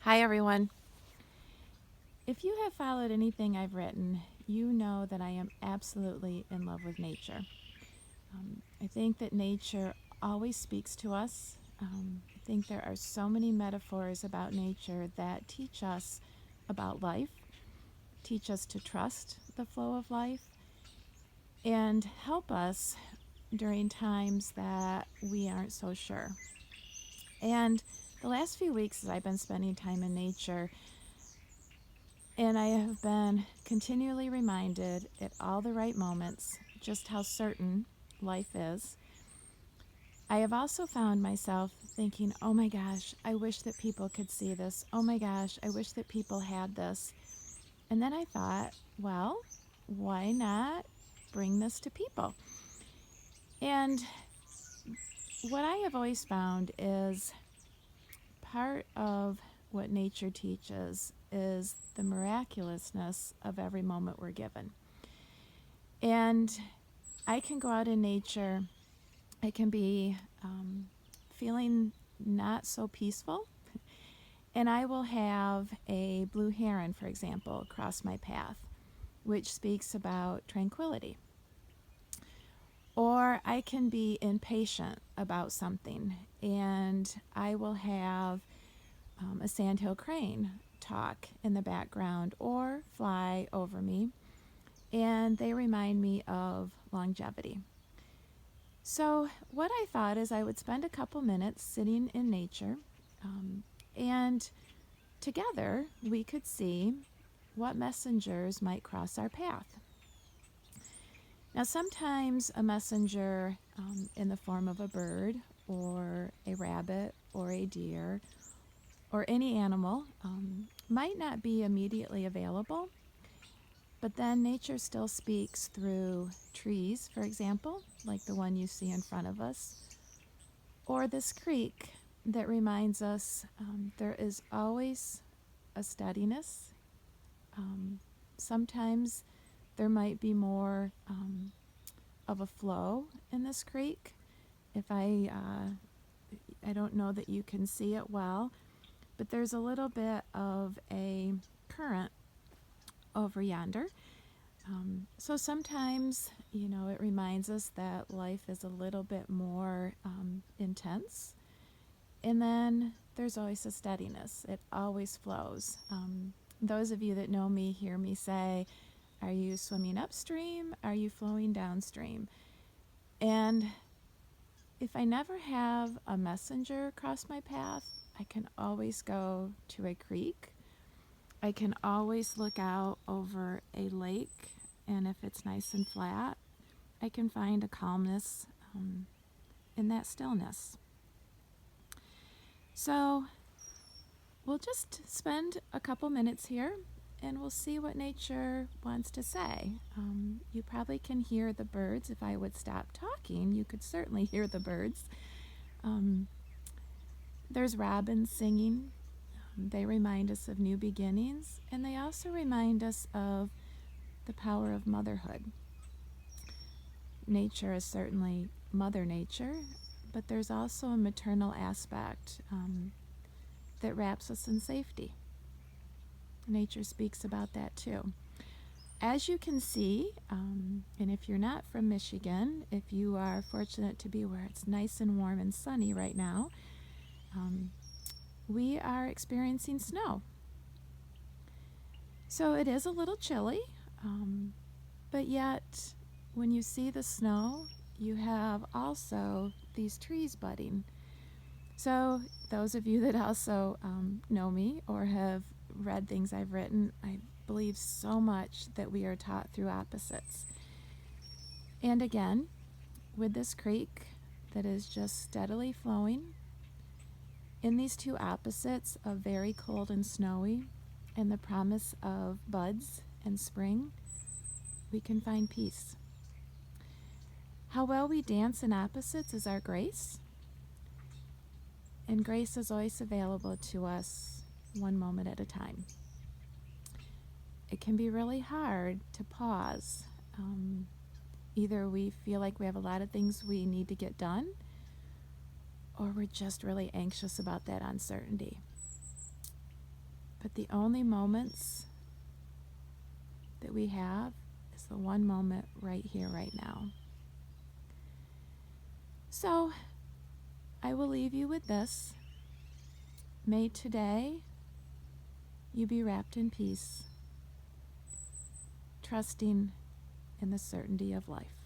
Hi, everyone. If you have followed anything I've written, you know that I am absolutely in love with nature. I think that nature always speaks to us. I think there are so many metaphors about nature that teach us about life, teach us to trust the flow of life, and help us during times that we aren't so sure. And the last few weeks, as I've been spending time in nature, and I have been continually reminded at all the right moments just how certain life is. I have also found myself thinking, oh my gosh, I wish that people could see this. Oh my gosh, I wish that people had this. And then I thought, well, why not bring this to people? And what I have always found is part of what nature teaches is the miraculousness of every moment we're given. And I can go out in nature. I can be feeling not so peaceful, and I will have a blue heron, for example, cross my path, which speaks about tranquility. Or I can be impatient about something, and I will have a sandhill crane talk in the background or fly over me, and they remind me of longevity. So, what I thought is I would spend a couple minutes sitting in nature, um, and together we could see what messengers might cross our path. Now, sometimes a messenger in the form of a bird or a rabbit or a deer or any animal might not be immediately available, but then nature still speaks through trees, for example, like the one you see in front of us, or this creek that reminds us there is always a steadiness. Um, Sometimes there might be more of a flow in this creek. If I don't know that you can see it well, but there's a little bit of a current over yonder. So sometimes, it reminds us that life is a little bit more intense. And then there's always a steadiness, it always flows. Those of you that know me hear me say, are you swimming upstream? Are you flowing downstream? And if I never have a messenger cross my path, I can always go to a creek. I can always look out over a lake, and if it's nice and flat, I can find a calmness in that stillness. So we'll just spend a couple minutes here and we'll see what nature wants to say. You probably can hear the birds. If I would stop talking, you could certainly hear the birds. There's robins singing. They remind us of new beginnings, and they also remind us of the power of motherhood. Nature is certainly Mother Nature, but there's also a maternal aspect that wraps us in safety. Nature speaks about that too. As you can see, and if you're not from Michigan, if you are fortunate to be where it's nice and warm and sunny right now, we are experiencing snow. So it is a little chilly, but yet when you see the snow, you have also these trees budding. So those of you that also know me or have read things I've written, I believe so much that we are taught through opposites. And again, with this creek that is just steadily flowing, in these two opposites of very cold and snowy and the promise of buds and spring, we can find peace. How well we dance in opposites is our grace, and grace is always available to us one moment at a time. It can be really hard to pause. Either we feel like we have a lot of things we need to get done, or we're just really anxious about that uncertainty. But the only moments that we have is the one moment right here, right now. So I will leave you with this. May today you be wrapped in peace, trusting in the certainty of life.